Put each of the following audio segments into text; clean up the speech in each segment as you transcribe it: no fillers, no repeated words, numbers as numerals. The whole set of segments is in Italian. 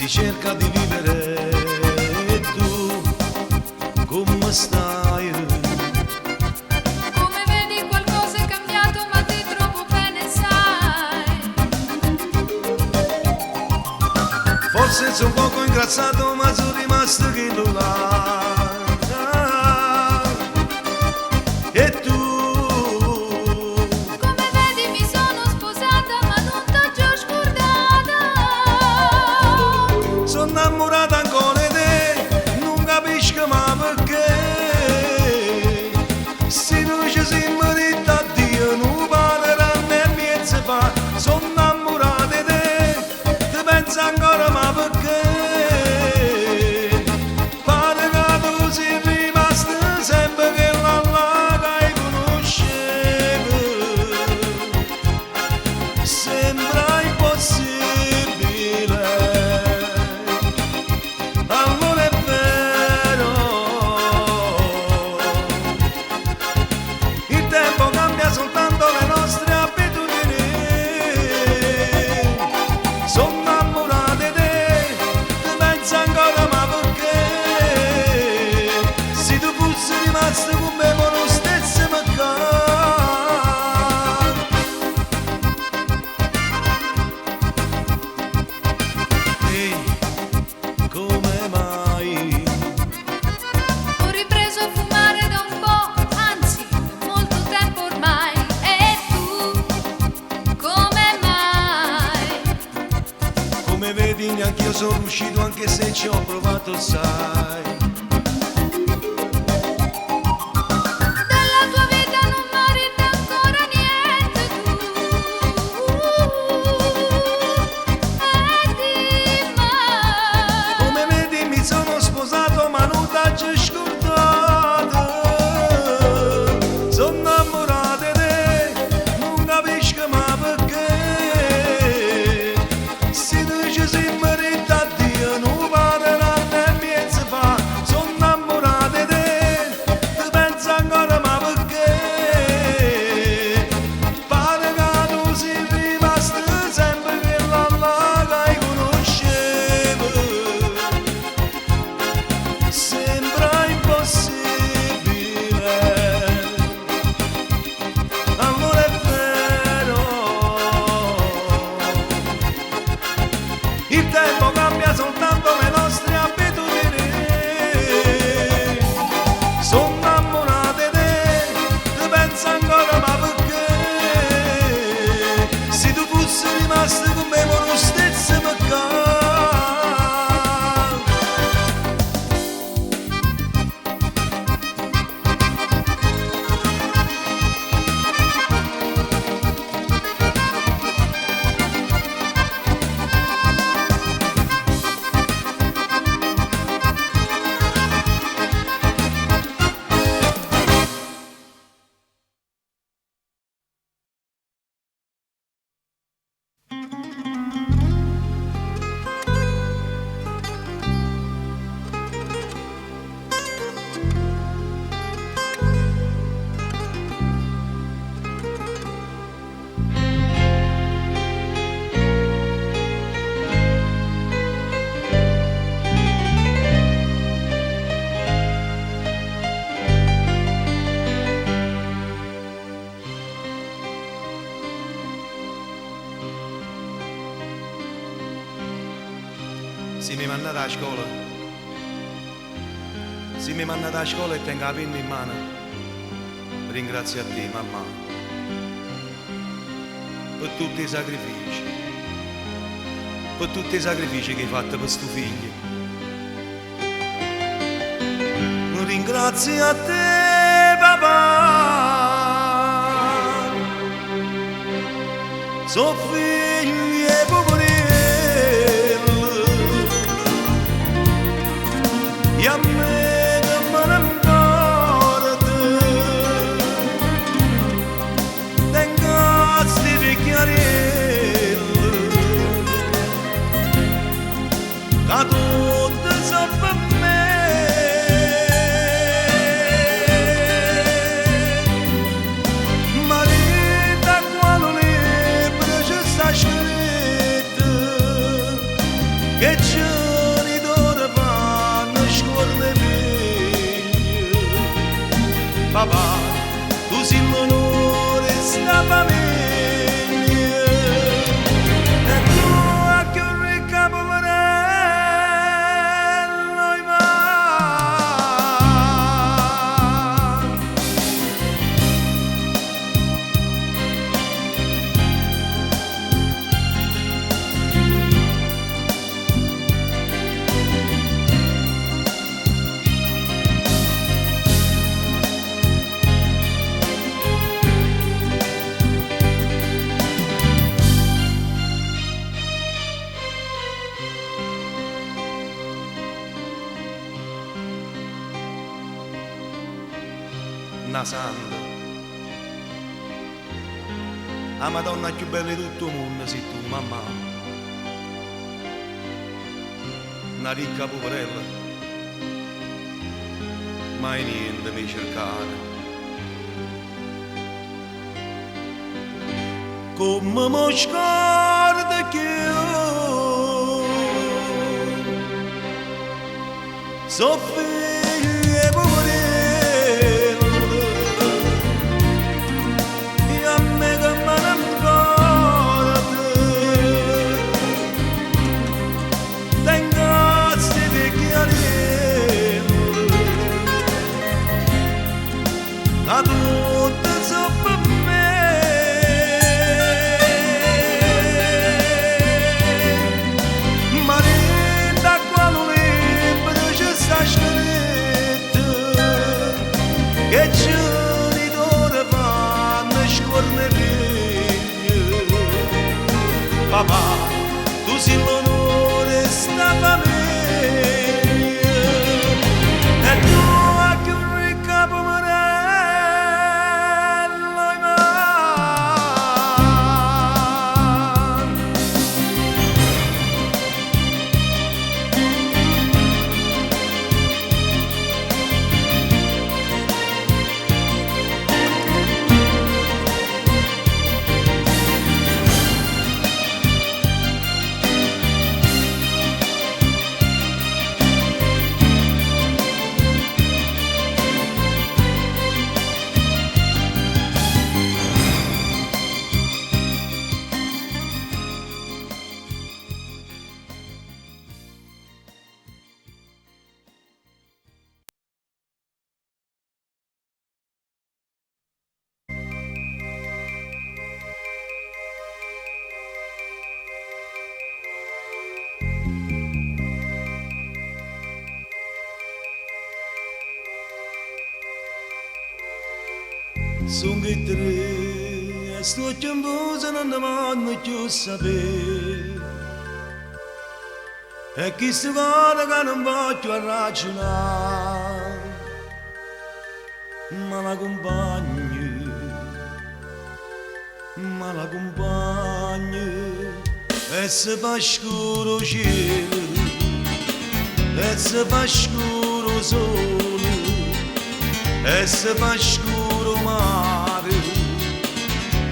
si cerca di vivere e tu come stai? Come vedi qualcosa è cambiato ma ti trovo bene sai. Forse sono un poco ingrassato ma sono rimasto che lo là. E tu? Come vedi mi sono sposata ma non t'ho già scordata. Sono innamorata ancora di te, non capisco ma perché. Se non ci si merita a Dio, non parleranno e miezza fa. Sono innamorata di te, ti penso ancora ma perché. Pare che tu sei rimasto sempre che la che conoscevo. Sembra impossibile. Allora è vero, il tempo cambia soltanto le nostre abitudini. Sono innamorata di te, ti penso ancora ma perché? Se tu fossi rimasto con me ma lo stesso mancare. Ehi, come mai? Ho ripreso a fumare da un po', anzi molto tempo ormai. E tu come mai? Come vedi neanche io sono riuscito anche se ci ho provato sai. Della tua vita non meriti ancora niente tu. E dimmi Come vedi mi sono sposato ma non t'ho scordato. Sono innamorato di te, non capisco ma perché. Se non ci si merita a Dio non parleranno e miezza fa. Sono innamorato di te, ti penso ancora ma perché. Pare che tu sei rimasto sempre quella che conoscevo. Sembra impossibile. Allora è vero, il tempo cambia soltanto le nostre abitudini. Sono innamorata di te, ti penso ancora ma perché? Se tu fossi rimasto con me ma lo stesso mancare. Se mi mandate a scuola, se mi mandate a scuola e tengo la penna in mano, ringrazio a te, mamma, per tutti i sacrifici, che hai fatto per sto figlio. Ringrazio a te, papà, so figli e poverelli. E a me che me ne importa, tengo sti vecchiarelli, che tutti sono per me. Ma lì da quale libro ci sta scritto che c'è papà, tu sei l'onore sta famiglia, e tu a che un ricca poverello i va. Una santa, la Madonna più bella di tutto il mondo sei tu, mamma. Una ricca poverella, mai niente mi cercare. Come mi scorda che io so figlia e poverella. A tutte sopra me, Maria, quando libro ci sta scritto che genitori fanno scornere. Papà, tu sei l'onore sta famiglia. Sono che tre, e sto chiamando non ne vanno più a sapere. E chi si guarda che non voglio a ragionare, ma la compagna, e se fa scuro cielo, e se fa scuro sole, e se fa scuro mare,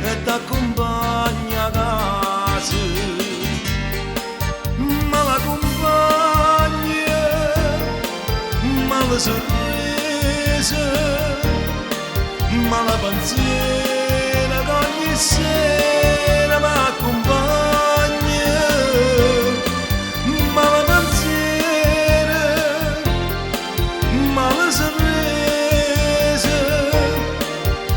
e t'accompagna a casa, ma la compagna, ma la sorpresa, ma la pensiera che ogni sera mi accompagna, ma la pensiera, ma la sorpresa,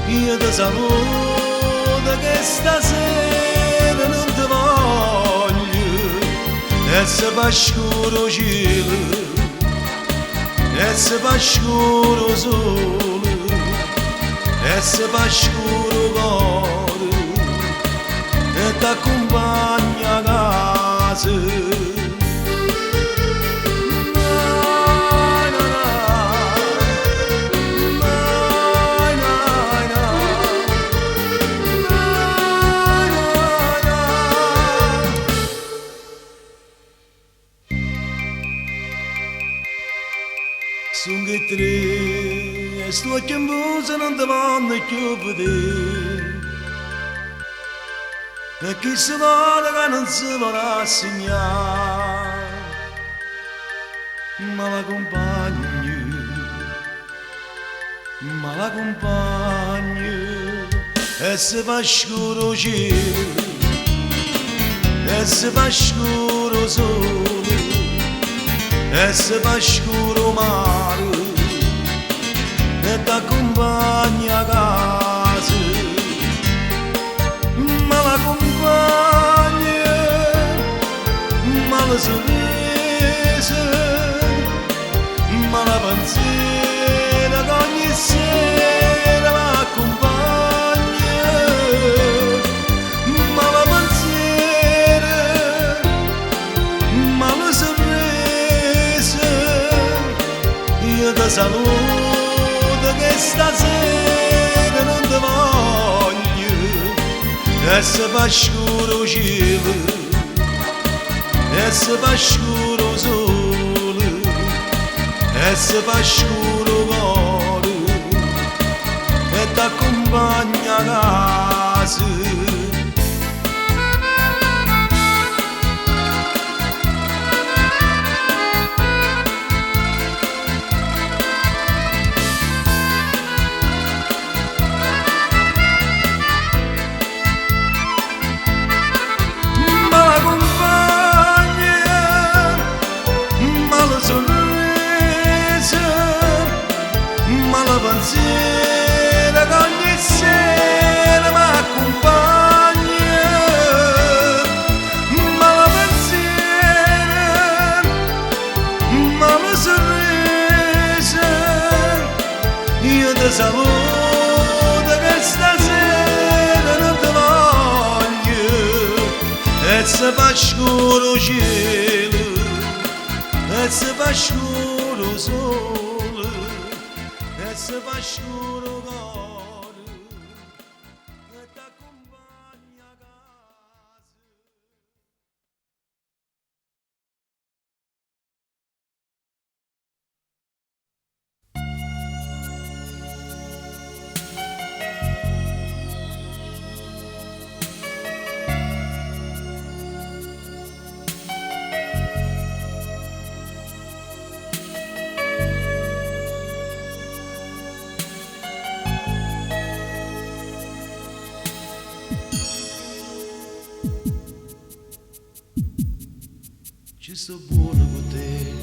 io ti saluto che stasera non ti voglio, e se fa scuro cielo, e se fa scuro sole, e se fa scuro cuore, e t'accompagna a casa. Sono che tre, e sto chiamando non ti vanno più a vedere. E chi si vuole che non si vuole assegnare, ma la compagna, ma la compagna e se fa scuro cielo e se fa scuro sole e se fa scuro mare e t'accompagna a casa ma la compagna ma la sorrisa ma la pensiera che ogni sera m'accompagna ma la pensiera ma la sorrisa io ti saluto che stasera non ti voglio e se fa scuro cielo e se fa scuro sole e se fa scuro cuore e t'accompagna a casa pensiera che ogni sera m'accompagna ma la pensiera ma la sorrisa io ti saluto che stasera non ti voglio e se fa scuro cielo e se fa scuro sole e se fa scuro cuore e t'accompagna a casa ci sto buono con te,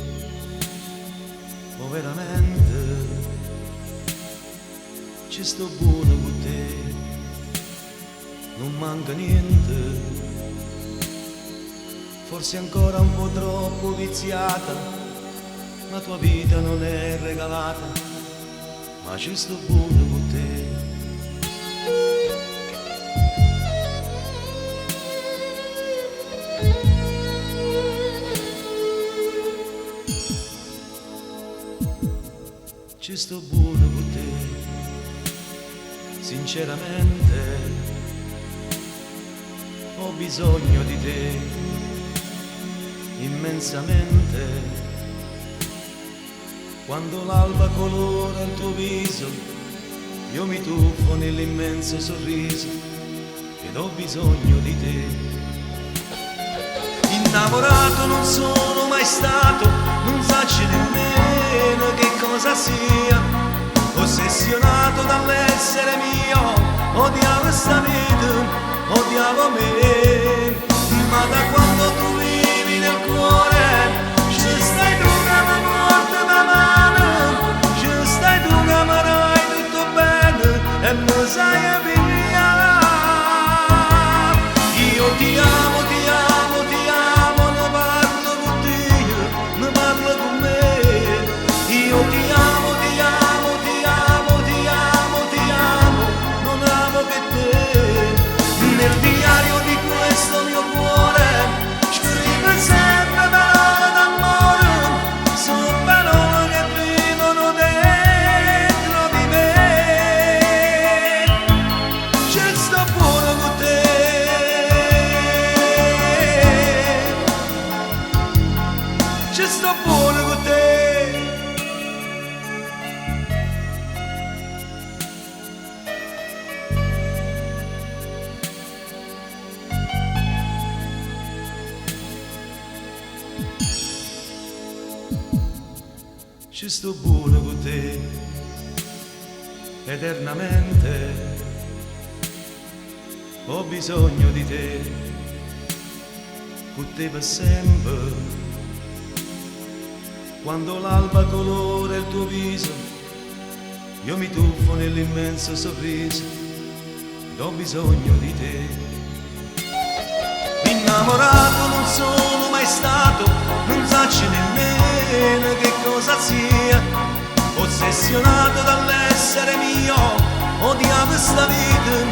oh veramente, ci sto buono con te, non manca niente, forse ancora un po' troppo viziata, la tua vita non è regalata, ma ci sto buono con te. Ci sto buono con te, sinceramente ho bisogno di te, immensamente. Quando l'alba colora il tuo viso, io mi tuffo nell'immenso sorriso ed ho bisogno di te. Innamorato non sono mai stato, non sacci nemmeno che cosa sia, ossessionato dall'essere mio, odiavo sta vita, odiavo me, ma da quando tu vivi nel cuore, ci stai tu che mi porti da mano, ci stai tu che mi dai tutto bene e mi sai via. Io ti amo, ti amo, ti amo, ne parlo con Dio, ne parlo con me. Io ti amo, ti amo, ti amo, ti amo, ti amo, non amo che te. Nel diario di questo mio cuore scrivo sempre parole d'amore, sono parole che vivono dentro di me. Ci sto buono con te, ci sto buono con te. Ci sto buono con te, eternamente. Ho bisogno di te, con te per sempre. Quando l'alba colora il tuo viso, io mi tuffo nell'immenso sorriso, ho bisogno di te. Innamorato non sono mai stato, non sacci nemmeno che cosa sia, ossessionato dall'essere mio, odiavo sta vita,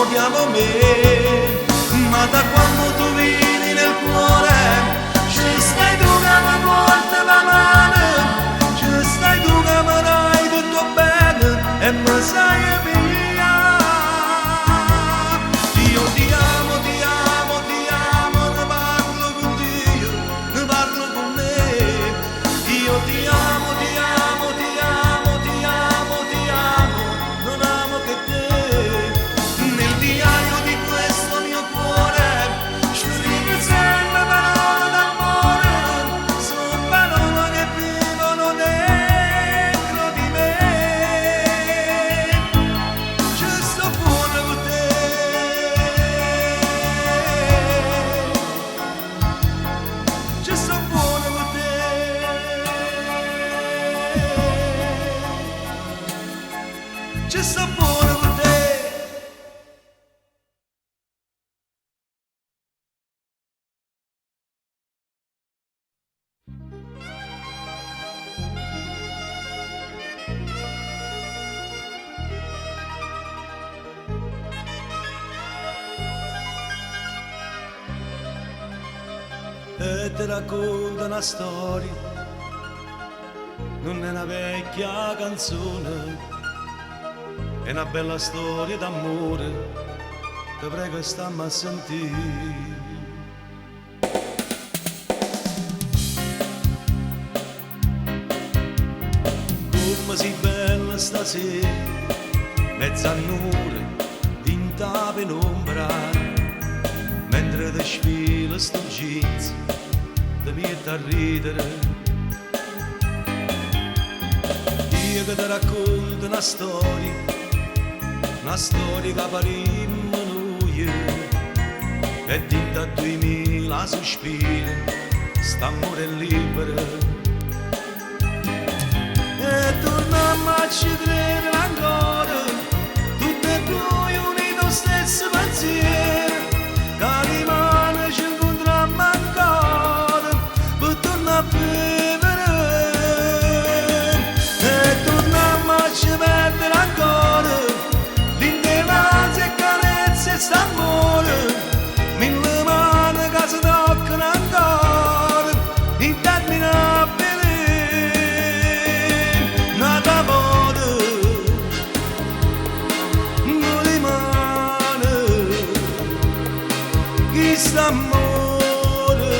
odiavo me, ma da quando tu vieni nel cuore, ci stai tu che mi porti la mano, ci stai tu che mi dai tutto bene e mi sai via. Io ti amo, ti amo, ti amo, ne parlo con Dio, ne parlo con me. Io ti amo, ti amo, ti amo, ti amo, ti amo, non amo che te. Nel diario di questo mio cuore scrivo sempre parole d'amore, sono parole che vivono dentro di me. Ci sto fuori con te, ci sto fuori con te, ci sto fuori con te. E ti racconto una storia, non è una vecchia canzone, è una bella storia d'amore, ti prego stammi a sentire. Come sei bella stasera, mezz'annure, tinta penombra, mentre ti sfila sto jeans, ti metti a ridere. Io che ti racconto una storia che parimmo noi, e tinta a 2000 sospiri, st'amore libero. E torniamo a ci credere ancora, tutti e due uniti allo stesso pensiero, che rimane ci incontriamo ancora, per tornare a vivere. E torniamo a ci perdere ancora, l'indevanza e carezze e st'amore, mille mani che si toccano ancora, interminabili. Quest'amore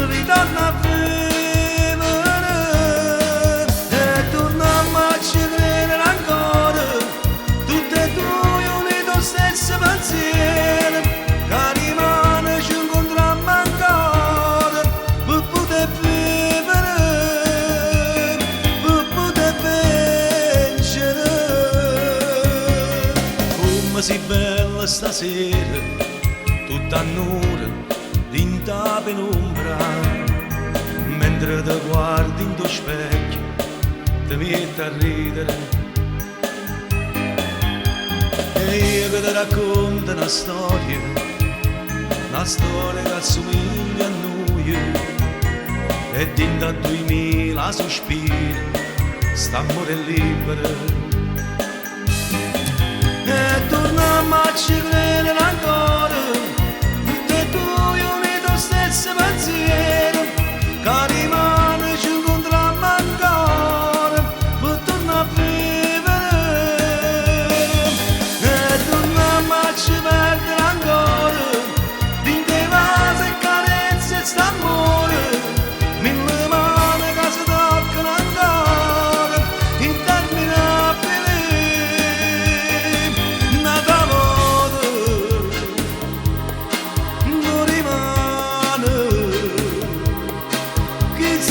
ritorna a vivere e torniamo a ci credere ancora, tutti e due uniti allo stesso pensiero, che rimane ci incontriamo ancora, per poter vivere, per poter vincere. Come sei bella stasera, tutta annura, tinta penombra, mentre ti guardi in tuo specchio, ti metti a ridere. E io che ti racconto una storia che assomiglia a noi, e tinta a 2000 sospiri, st'amore libero. E torniamo a ci credere ancora, tutti e due uniti allo stesso pensiero, che rimane ci incontriamo ancora, per tornare a vivere. E torniamo a ci perdere ancora, l'indevanza e carezze e st'amore, mille mani che si toccano ancora, interminabili.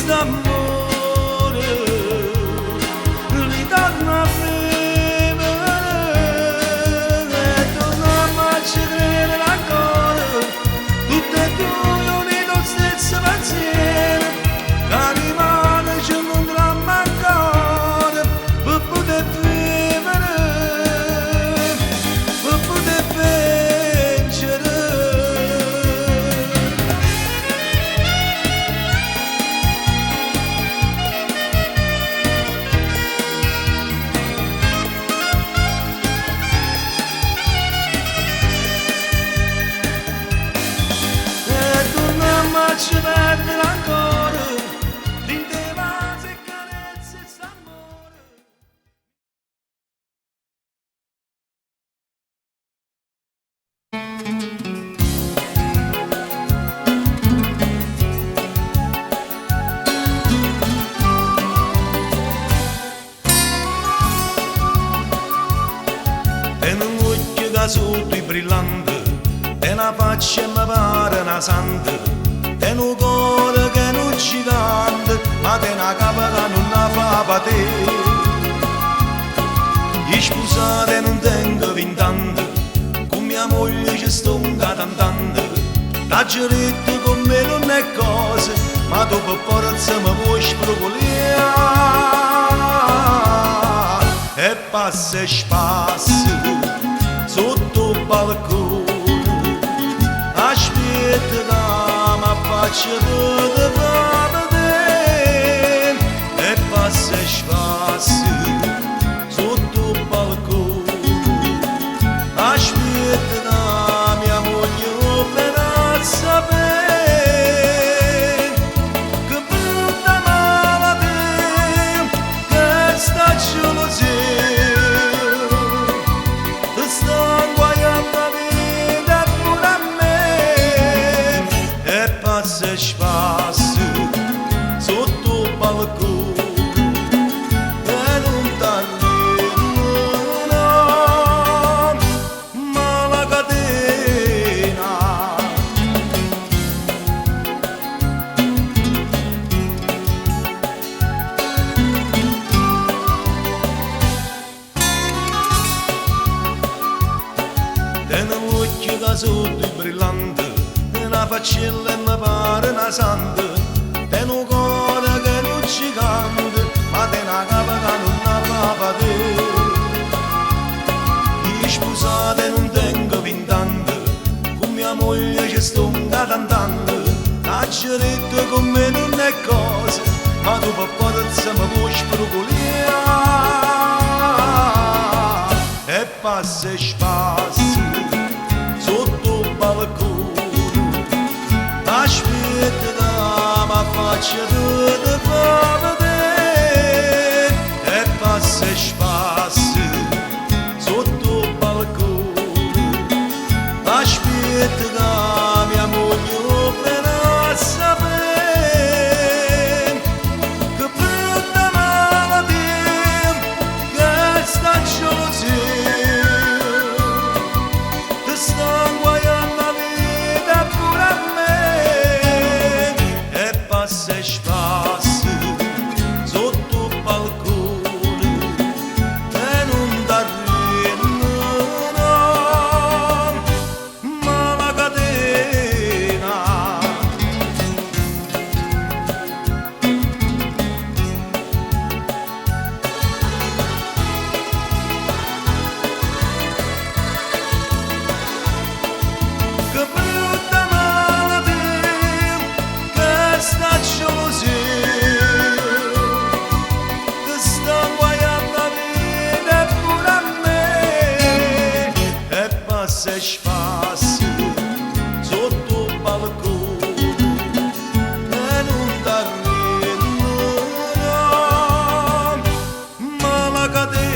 D'amore ritorna a me. da sotto i brillante, te una faccia e mi pare una santa, te un cuore che non ci canta, ma te una capa che non la fa per te. Io scusate non tengo 20 anni, con mia moglie ci sto cantando, la geretta con me non è cosa, ma dopo forza mi vuoi spropoliare. E passa e spassa sotto il balcone, aspetta che mi faccia tutto vedere. E passa e spassa sotto il balcone, aspetta che mia moglie verrà a sapere che brutta malattia, che sta gelosia sta guaiando la vita pure a me. E passa e spassa sotto il balcone e non t'arriva, ma la catena. Te un occhio che sotto i brillante, te una faccella e mi pare una santa, te un cuore che non ci canta, ma te una capa che non la fa per te. Io scusate non tengo 20 anni, con mia moglie ci sto cantando, la geretta con me non è cosa, ma dopo forza mi vuoi spropoliare. E passa e spassa sotto il balcone, aspetta che mi faccia tutto vedere. E passa e spassa sotto il balcone, aspetta che mia moglie verrà a sapere che brutta malattia, che sta gelosia sta guaiando la vita pure a me. E passa e spassa sotto il balcone e non t'arriva, ma la catena. Che brutta malattia, che sta gelosia, che sta guaiando la vita pure a me. E passa e spassa sotto il balcone e non t'arriva, ma la catena.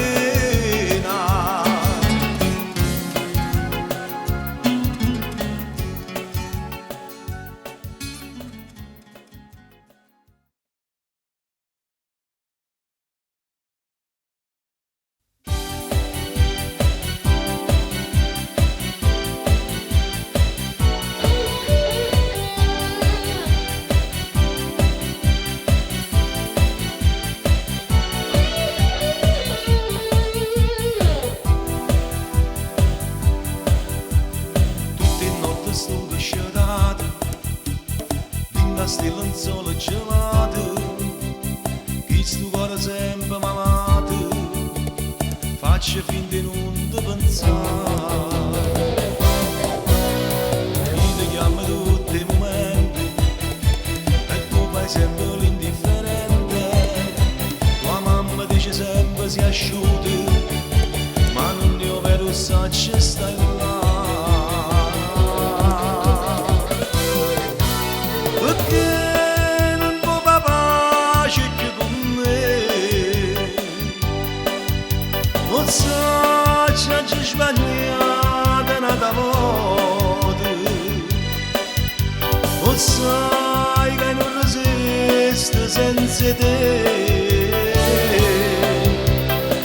Tutte notte sto sciarate, dinga sti lenzuola gelate, chi sto cuore sempre malato, faccia finta di non ti pensare. Io ti chiamo tutti i momenti e tu fai sempre l'indifferente. Tua mamma dice sempre si asciuga, ma non io vero sa ci stai là. Perché non può papà c'è che con me, non so c'è sbagliata una volta, non sai che non resiste senza te.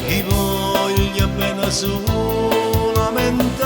Chi voglio bene solamente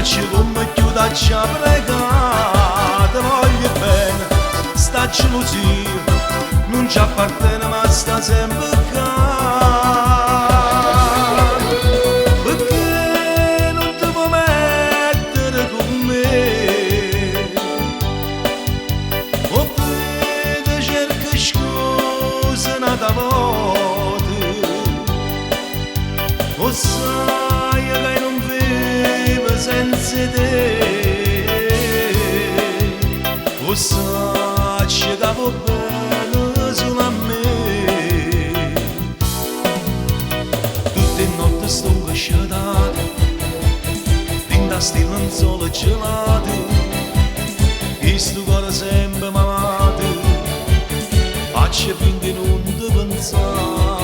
sacci come chiudacci a pregare, voglio bene, sta gelosia, non ci appartiene ma sta sempre qua. Perché non ti puoi mettere con me? Oppure cerca scuse un'altra volta, o sai che non vivo senza te, o sai che va bene solo a me. Tutte notti sto incasciato dentro a sti lenzuola gelate, e sto cuore sempre malato, faccio finta di non ti pensare.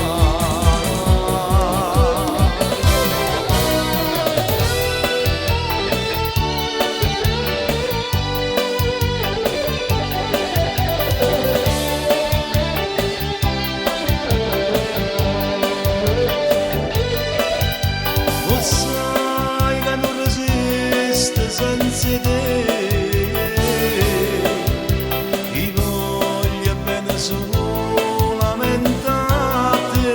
Senza te, ti voglio bene solamente a te.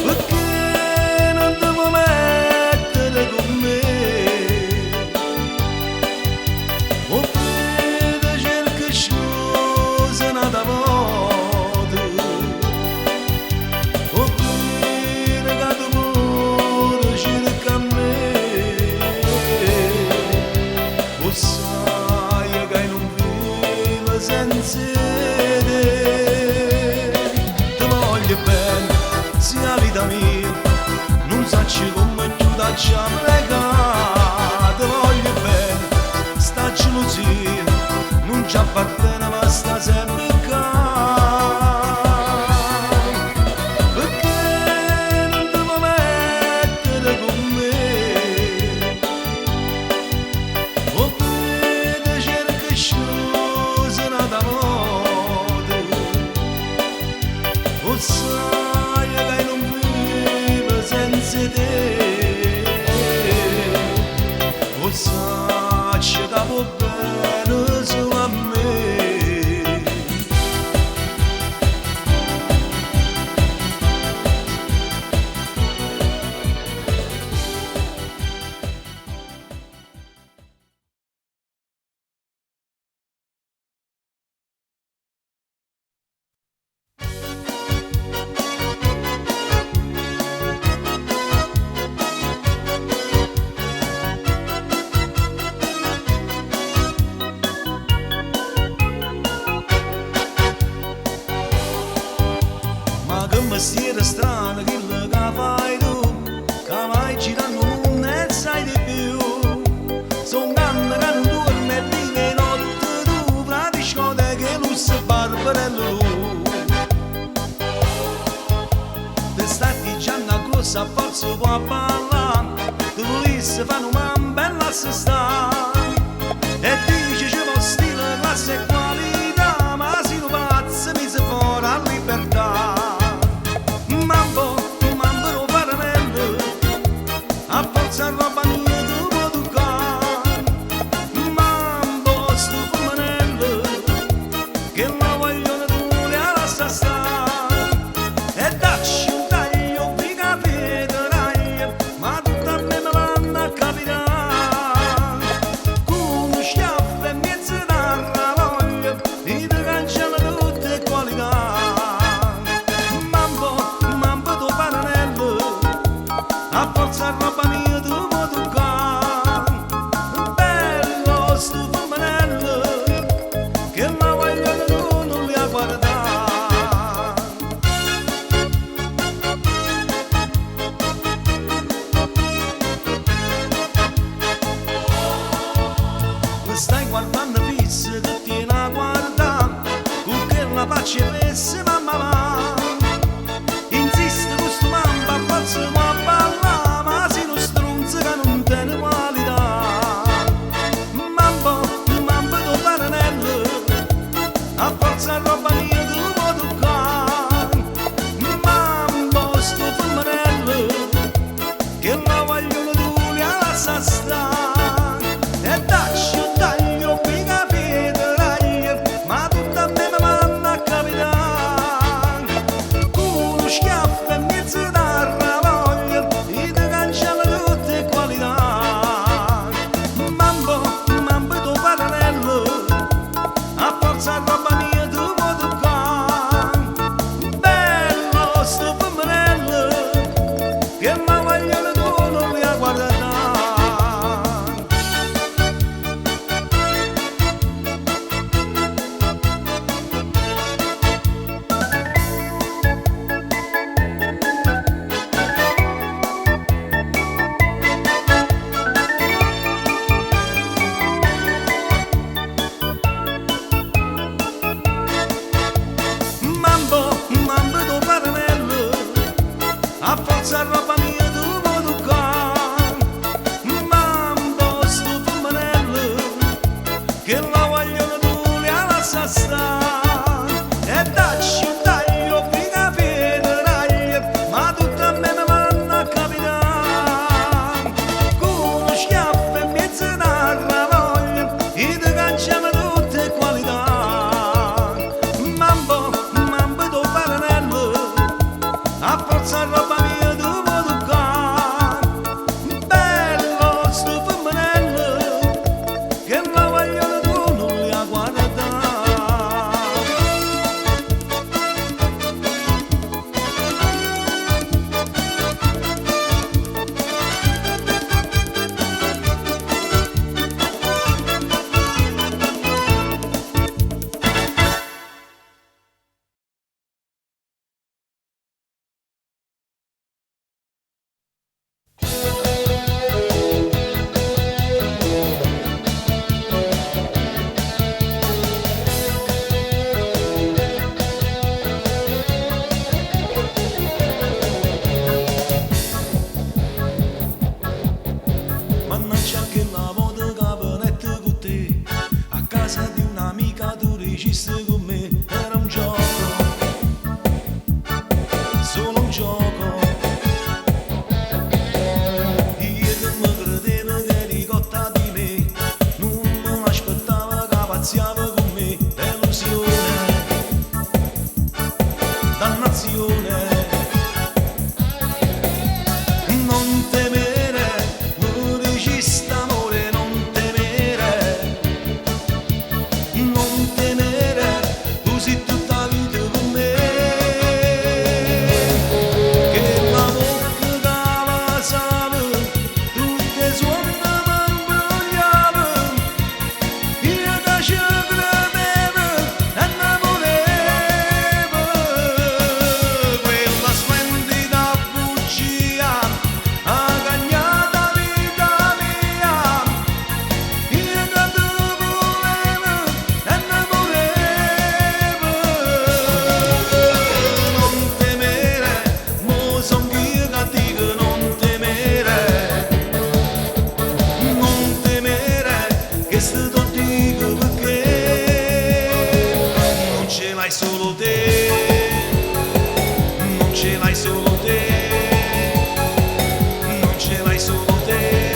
Perché non ti vuoi mettere con me? Oppure cerca scuse un'altra volta, oppure che tu pure cerca me. Sai che non vivo senza te, ti voglio bene, sia vita mia, non sacci come chiudacci a pregare, ti voglio bene, sta gelosia, non ci appartiene ma sta sempre qua. Perché non ti vuoi mettere con me? O sai che non vivo senza te, o sai che va bene solo a me. Mestiere strano che fai tu, che vai girando il mondo e sai di più. Sono anni che non dorme e vive notte tu, fra discoteche, lusso e barbarello. Ti stai dicendo a cosa a forza può parlare, tu volessi fare una bella assistare, e dici c'è uno stile, classe e qualità, ma si non pazzi mi si fuori a libertà. A forza roba mia tu puoi toccare, mambo sto fumanello, che la vogliono tu le lascia stare, e dacci un taglio vi capiterai, ma tutta a me me vanno a capitare, con schiaffo e mezzo d'arra voglia, e ti cancella tutte qualità, mambo tu panello, a forza roba stai guardando pizza che tieni a guardare, con che la pace pesse mamma va. Insiste questo mamma a forza a ballare, ma si non stronza che non tiene qualità. Mambo tuo paranello, a forza roba mia tu puoi toccare. Mambo sto fumarello, che la vogliono tu li ha forza roba mia tu vuoi toccare, mambo sto femminello, che la vogliono tu li lascia stare, e dacci un taglio fino a federaglia, ma tutto a me mi vanno a capitare, con uno schiaffo e mezzo d'arra voglia, e ti cangiamo tutte qualità, mambo, mambo tu paranello, a forza roba mia tu vuoi toccare, bello sto femminello, che la vogliono tu non li ha guardati. Mannaggia che la moda caponetta con te, a casa di un'amica tu registri con me, era un gioco, solo un gioco. Io che mi credevo che eri cotta di me, non me l'aspettavo che pazziava con me, delusione, dannazione. Non temere, regista amore, non temere, non temere, tu sei tutta la vita con me, che la bocca dava sale, tu che suona m'ambrogliava, io da ci credevo e innamorevo, quella splendida bugia, ha cagnata vita mia, io che tu volevo e innamorevo, non temere, mo son io che dico non temere, non temere, che sto ti dico perché non ce l'hai solo te, non ce l'hai solo te, non ce l'hai solo te.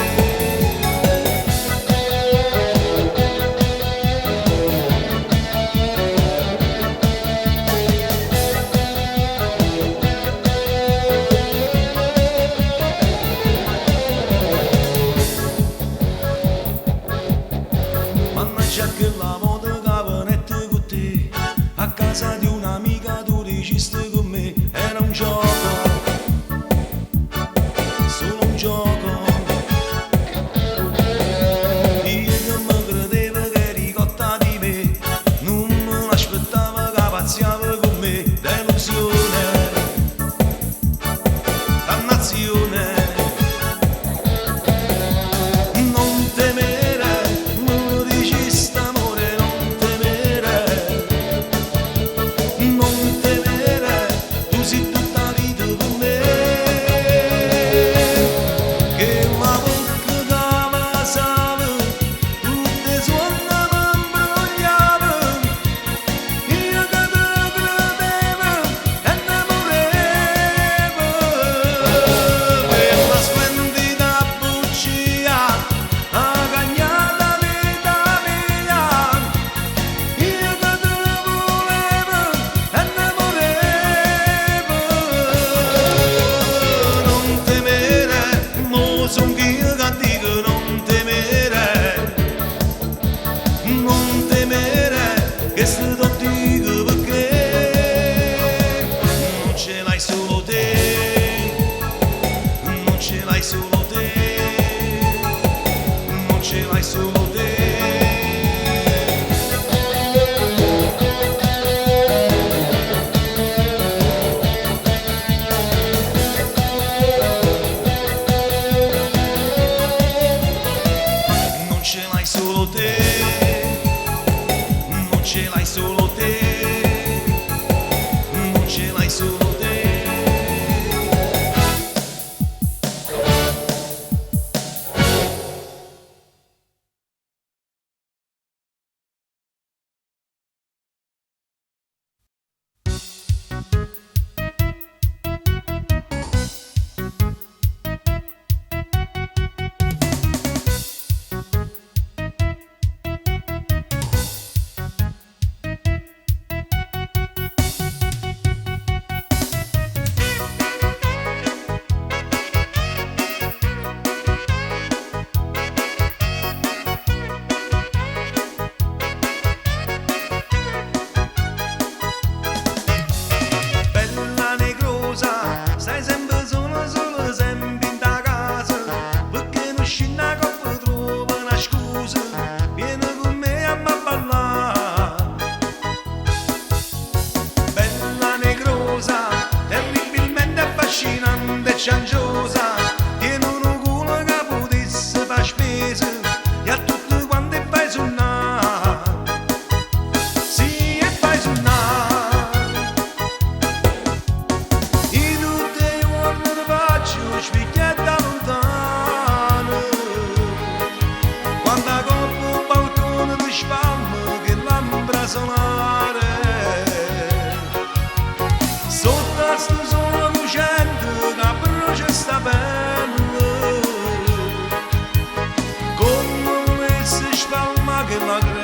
Mannaggia che la moda caponetta con te, a casa di un'amica tu registri con me, era un gioco, solo un gioco. Io che mi credevo che eri cotta di me, non me l'aspettavo che pazziava con me, delusione, dannazione. Non temere, regista amore, che la crede